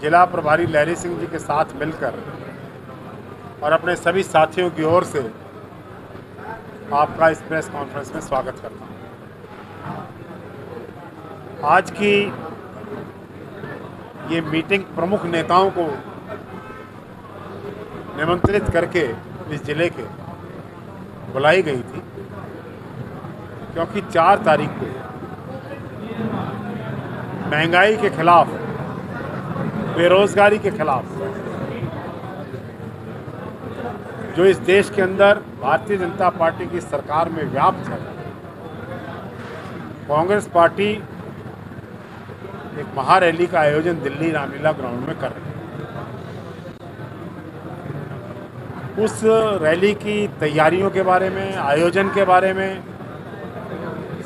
जिला प्रभारी लहरी सिंह जी के साथ मिलकर और अपने सभी साथियों की ओर से आपका इस प्रेस कॉन्फ्रेंस में स्वागत करता हूँ। आज की ये मीटिंग प्रमुख नेताओं को निमंत्रित करके इस जिले के बुलाई गई थी, क्योंकि 4 तारीख को महंगाई के खिलाफ, बेरोजगारी के खिलाफ जो इस देश के अंदर भारतीय जनता पार्टी की सरकार में व्याप्त है, कांग्रेस पार्टी एक महारैली का आयोजन दिल्ली रामलीला ग्राउंड में कर रही है। उस रैली की तैयारियों के बारे में, आयोजन के बारे में,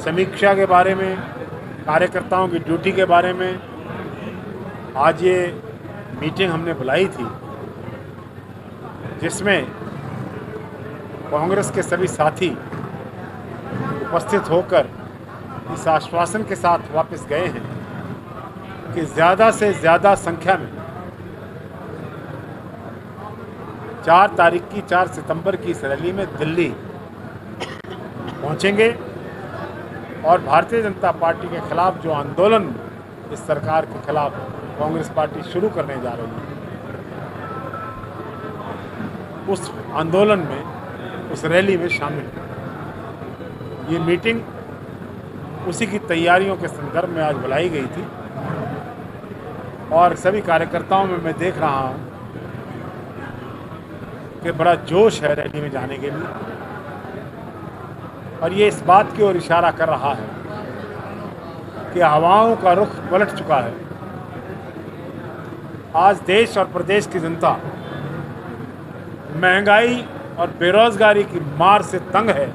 समीक्षा के बारे में, कार्यकर्ताओं की ड्यूटी के बारे में आज ये मीटिंग हमने बुलाई थी, जिसमें कांग्रेस के सभी साथी उपस्थित होकर इस आश्वासन के साथ वापस गए हैं कि ज़्यादा से ज़्यादा संख्या में 4 तारीख की, 4 सितंबर की इस रैली में दिल्ली पहुंचेंगे और भारतीय जनता पार्टी के खिलाफ जो आंदोलन इस सरकार के खिलाफ कांग्रेस पार्टी शुरू करने जा रही है, उस आंदोलन में, उस रैली में शामिल है। ये मीटिंग उसी की तैयारियों के संदर्भ में आज बुलाई गई थी और सभी कार्यकर्ताओं में मैं देख रहा हूं कि बड़ा जोश है रैली में जाने के लिए, और ये इस बात की ओर इशारा कर रहा है कि हवाओं का रुख पलट चुका है। आज देश और प्रदेश की जनता महंगाई और बेरोजगारी की मार से तंग है।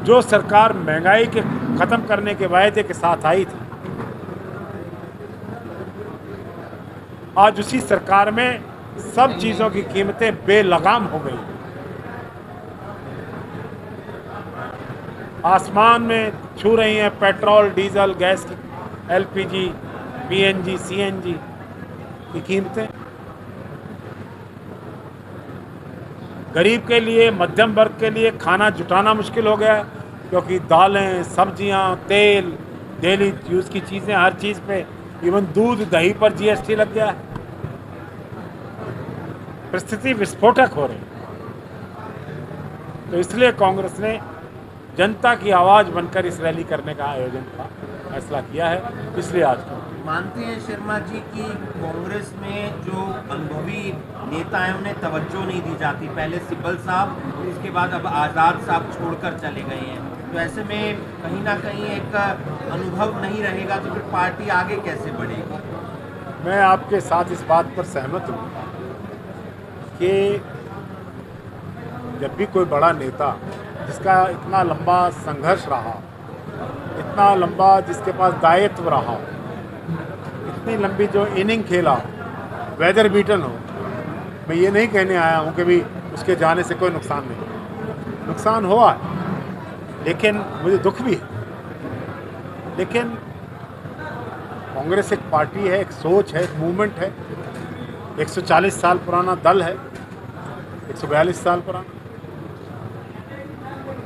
जो सरकार महंगाई के खत्म करने के वायदे के साथ आई थी, आज उसी सरकार में सब चीजों की कीमतें बेलगाम हो गई। आसमान में छू रही हैं पेट्रोल, डीजल, गैस की, एलपीजी, पीएनजी, सीएनजी की कीमतें। गरीब के लिए, मध्यम वर्ग के लिए खाना जुटाना मुश्किल हो गया है, क्योंकि दालें, सब्जियां, तेल, डेली यूज़ की चीज़ें, हर चीज़ पे, इवन दूध, दही पर जीएसटी लग गया है। परिस्थिति विस्फोटक हो रही। तो इसलिए कांग्रेस ने जनता की आवाज़ बनकर इस रैली करने का आयोजन का फैसला किया है, इसलिए आज मानते हैं शर्मा जी कि कांग्रेस में जो अनुभवी नेता हैं उन्हें तवज्जो नहीं दी जाती। पहले सिब्बल साहब, उसके बाद अब आज़ाद साहब छोड़कर चले गए हैं, तो ऐसे में कहीं ना कहीं एक अनुभव नहीं रहेगा, तो फिर पार्टी आगे कैसे बढ़ेगी? मैं आपके साथ इस बात पर सहमत हूँ कि जब भी कोई बड़ा नेता जिसका इतना लंबा संघर्ष रहा, इतना लंबा जिसके पास दायित्व रहा, इतनी लंबी जो इनिंग खेला, वेदर बीटन हो, मैं ये नहीं कहने आया हूँ कि भी उसके जाने से कोई नुकसान नहीं, नुकसान हुआ है, लेकिन मुझे दुख भी है। लेकिन कांग्रेस एक पार्टी है, एक सोच है, एक मूवमेंट है, 140 साल पुराना दल है, 142 साल पुराना।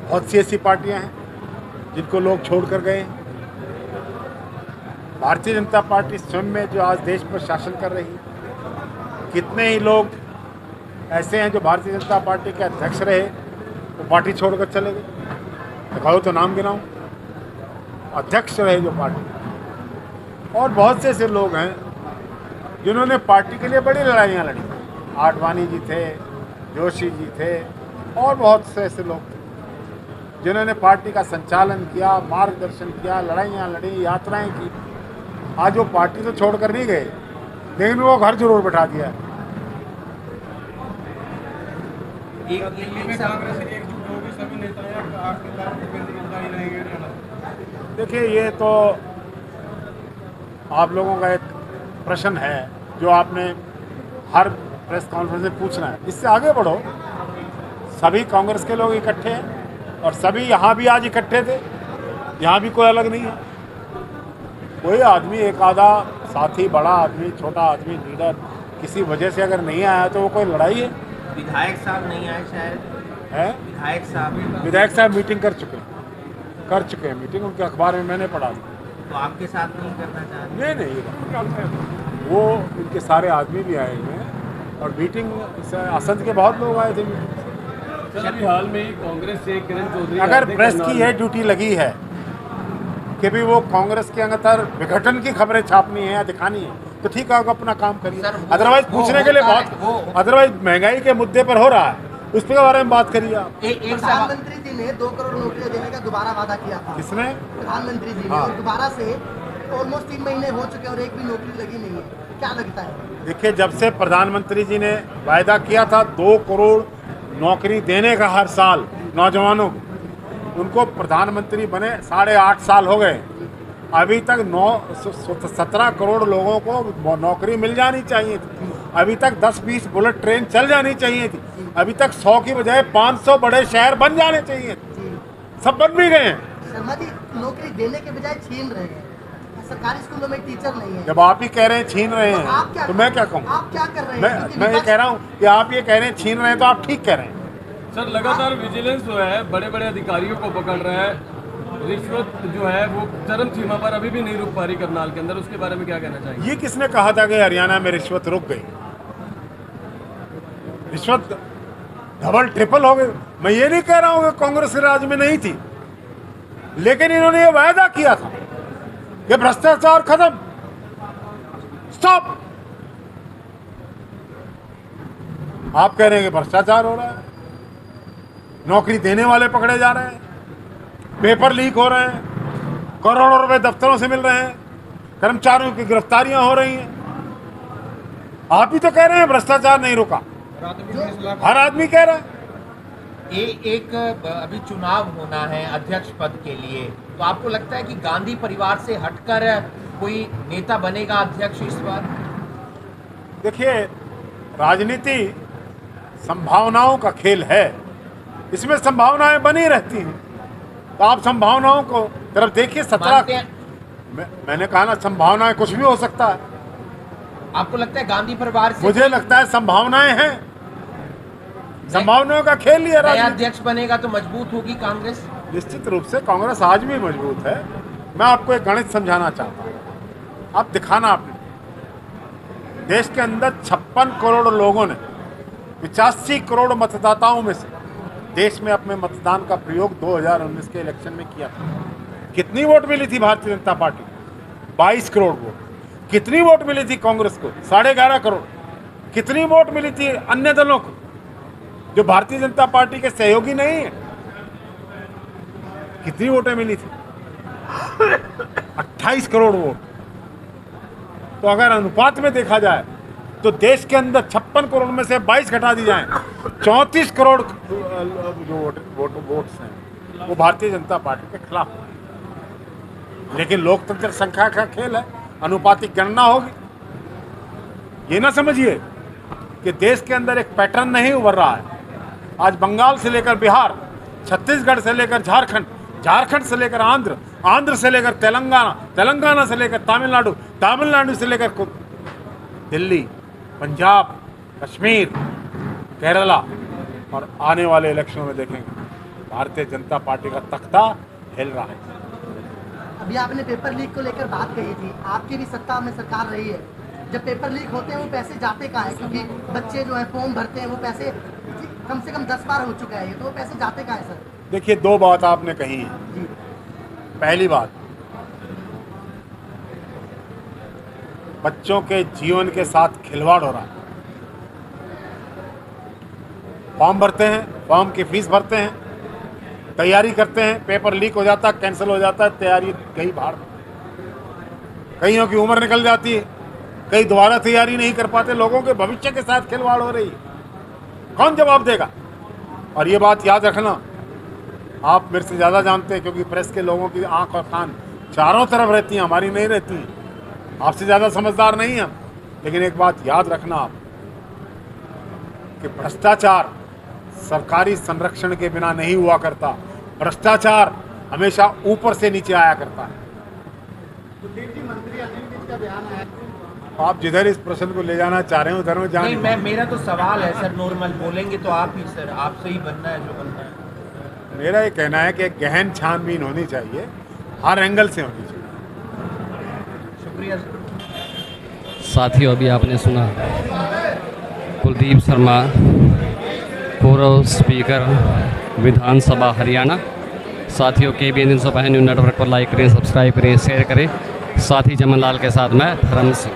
बहुत सी ऐसी पार्टियां हैं जिनको लोग छोड़कर गए हैं। भारतीय जनता पार्टी स्वयं में जो आज देश पर शासन कर रही है, कितने ही लोग ऐसे हैं जो भारतीय जनता पार्टी के अध्यक्ष रहे, वो पार्टी छोड़कर चले गए। दिखाओ तो नाम गिनाऊं, अध्यक्ष रहे जो पार्टी। और बहुत से ऐसे लोग हैं जिन्होंने पार्टी के लिए बड़ी लड़ाइयाँ लड़ी। आडवाणी जी थे, जोशी जी थे, और बहुत से ऐसे लोग थे जिन्होंने पार्टी का संचालन किया, मार्गदर्शन किया, लड़ाइयाँ लड़ी, यात्राएं की। आज वो पार्टी तो छोड़कर नहीं गए, लेकिन वो घर जरूर बैठा दिया। देखिए, ये तो आप लोगों का एक प्रश्न है जो आपने हर प्रेस कॉन्फ्रेंस में पूछना है। इससे आगे बढ़ो। सभी कांग्रेस के लोग इकट्ठे हैं और सभी यहाँ भी आज इकट्ठे थे, यहाँ भी कोई अलग नहीं है। कोई आदमी एक आधा साथी, बड़ा आदमी, छोटा आदमी, लीडर किसी वजह से अगर नहीं आया तो वो कोई लड़ाई है? विधायक साहब नहीं आए शायद, है विधायक साहब मीटिंग कर चुके हैं मीटिंग, उनके अखबार में मैंने पढ़ा था। तो आपके साथ नहीं करना चाहते? नहीं, वो उनके सारे आदमी भी आए हुए हैं और मीटिंग असंध के बहुत लोग आए थे। सर, अभी हाल में ही कांग्रेस से किरण चौधरी, अगर प्रेस की यह ड्यूटी लगी है कि भी वो कांग्रेस के अंदर विघटन की खबरें छापनी है या दिखानी है, तो ठीक है, अपना काम करिए। अदरवाइज पूछने के लिए बहुत, अदरवाइज महंगाई के मुद्दे पर हो रहा है, उस पर बारे में बात करिए आप। प्रधानमंत्री जी ने 2 करोड़ नौकरियां देने का दोबारा वादा किया था। किसने? प्रधानमंत्री जी ने। हाँ। और दोबारा से ऑलमोस्ट 3 महीने हो चुके और एक भी नौकरी लगी नहीं है, क्या लगता है? देखिए, जब से प्रधानमंत्री जी ने वायदा किया था 2 करोड़ नौकरी देने का हर साल नौजवानों को, उनको प्रधानमंत्री बने 8.5 साल हो गए, अभी तक 17 करोड़ लोगों को नौकरी मिल जानी चाहिए थी। अभी तक 10-20 बुलेट ट्रेन चल जानी चाहिए थी। अभी तक 100 की बजाय 500 बड़े शहर बन जाने चाहिए थे, सब बन भी गए हैं। शर्मा जी, नौकरी देने के बजाय छीन रहे हैं। सरकारी स्कूलों में टीचर नहीं है। जब आप ही कह रहे हैं छीन रहे हैं, तो मैं क्या कहूँ? आप क्या कर रहे हैं? मैं ये कह रहा हूँ कि आप ये कह रहे हैं छीन रहे हैं, तो आप ठीक कह रहे हैं। सर, लगातार विजिलेंस जो है बड़े बड़े अधिकारियों को पकड़ रहा है, रिश्वत जो है वो चरम सीमा पर अभी भी नहीं रुक पा रही करनाल के अंदर, उसके बारे में क्या कहना चाहिए? ये किसने कहा था कि हरियाणा में रिश्वत रुक गई? रिश्वत डबल ट्रिपल हो गई। मैं ये नहीं कह रहा हूँ कि कांग्रेस के राज में नहीं थी, लेकिन इन्होंने ये वायदा किया था कि भ्रष्टाचार खत्म, स्टॉप। आप कह रहे हैं कि भ्रष्टाचार हो रहा है, नौकरी देने वाले पकड़े जा रहे हैं, पेपर लीक हो रहे हैं, करोड़ों रुपए दफ्तरों से मिल रहे हैं, कर्मचारियों की गिरफ्तारियां हो रही हैं। आप ही तो कह रहे हैं भ्रष्टाचार नहीं रुका, हर आदमी कह रहा है। एक अभी चुनाव होना है अध्यक्ष पद के लिए, तो आपको लगता है कि गांधी परिवार से हटकर कोई नेता बनेगा अध्यक्ष इस बार? देखिए, राजनीति संभावनाओं का खेल है, इसमें संभावनाएं बनी रहती हैं, तो आप संभावनाओं को तरफ देखिए। 17 मैंने कहा ना, संभावनाएं कुछ भी हो सकता है। आपको लगता है गांधी परिवार से? मुझे लगता है संभावनाएं हैं, संभावनाओं का खेल ही है नया राजनीति। अध्यक्ष बनेगा तो मजबूत होगी कांग्रेस? निश्चित रूप से कांग्रेस आज भी मजबूत है। मैं आपको एक गणित समझाना चाहता हूँ, आप दिखाना। आपने देश के अंदर 56 करोड़ लोगों ने 85 करोड़ मतदाताओं में से देश में अपने मतदान का प्रयोग 2019 के इलेक्शन में किया था। कितनी वोट मिली थी भारतीय जनता पार्टी को? 22 करोड़ वोट। कितनी वोट मिली थी कांग्रेस को? 11.5 करोड़। कितनी वोट मिली थी अन्य दलों को जो भारतीय जनता पार्टी के सहयोगी नहीं है? कितनी वोटें मिली थी? 28 करोड़ वोट। तो अगर अनुपात में देखा जाए तो देश के अंदर 56 करोड़ में से 22 घटा दी जाए, 34 करोड़ जो वोट्स हैं वो भारतीय जनता पार्टी के खिलाफ हैं। लेकिन लोकतंत्र संख्या का खेल है, अनुपातिक गणना होगी। ये ना समझिए कि देश के अंदर एक पैटर्न नहीं उभर रहा है। आज बंगाल से लेकर बिहार, छत्तीसगढ़ से लेकर झारखंड, झारखंड से लेकर आंध्र, आंध्र से लेकर तेलंगाना, तेलंगाना से लेकर तमिलनाडु, तमिलनाडु से लेकर दिल्ली, पंजाब, कश्मीर, केरला, और आने वाले इलेक्शनों में देखेंगे भारतीय जनता पार्टी का तख्ता हिल रहा है। अभी आपने पेपर लीक को लेकर बात कही थी, आपकी भी सत्ता में सरकार रही है। जब पेपर लीक होते हैं वो पैसे जाते कहाँ है? क्योंकि बच्चे जो है फॉर्म भरते हैं, वो पैसे कम से कम 10 बार हो चुका है ये, तो वो पैसे जाते कहाँ है सर? देखिए, 2 बात आपने कही है। पहली बात, बच्चों के जीवन के साथ खिलवाड़ हो रहा है। फॉर्म भरते हैं, फॉर्म की फीस भरते हैं, तैयारी करते हैं, पेपर लीक हो जाता है, कैंसिल हो जाता है, तैयारी गई बाहर। कईयों की उम्र निकल जाती है, कई दोबारा तैयारी नहीं कर पाते। लोगों के भविष्य के साथ खिलवाड़ हो रही है, कौन जवाब देगा? और ये बात याद रखना, आप मेरे से ज़्यादा जानते हैं क्योंकि प्रेस के लोगों की आंख और कान चारों तरफ रहती हैं, हमारी नहीं रहती हैं। आपसे ज़्यादा समझदार नहीं हैं, लेकिन एक बात याद रखना आप कि भ्रष्टाचार सरकारी संरक्षण के बिना नहीं हुआ करता। भ्रष्टाचार हमेशा ऊपर से नीचे आया करता है। आप जिधर इस प्रश्न को ले जाना चाह रहे हो उधर में नहीं, जाने मैं मेरा तो सवाल है सर, नॉर्मल बोलेंगे तो आप ही सर, आपसे ही बनना है जो बनना है। मेरा ये कहना है कि एक गहन छानबीन होनी चाहिए, हर एंगल से होनी चाहिए। शुक्रिया सर। साथियों, अभी आपने सुना कुलदीप शर्मा, पूर्व स्पीकर विधानसभा हरियाणा। साथियों, KBN न्यूज़ नेटवर्क पर लाइक करें, सब्सक्राइब करें, शेयर करें। साथी जमन लाल के साथ मैं धर्म सिंह।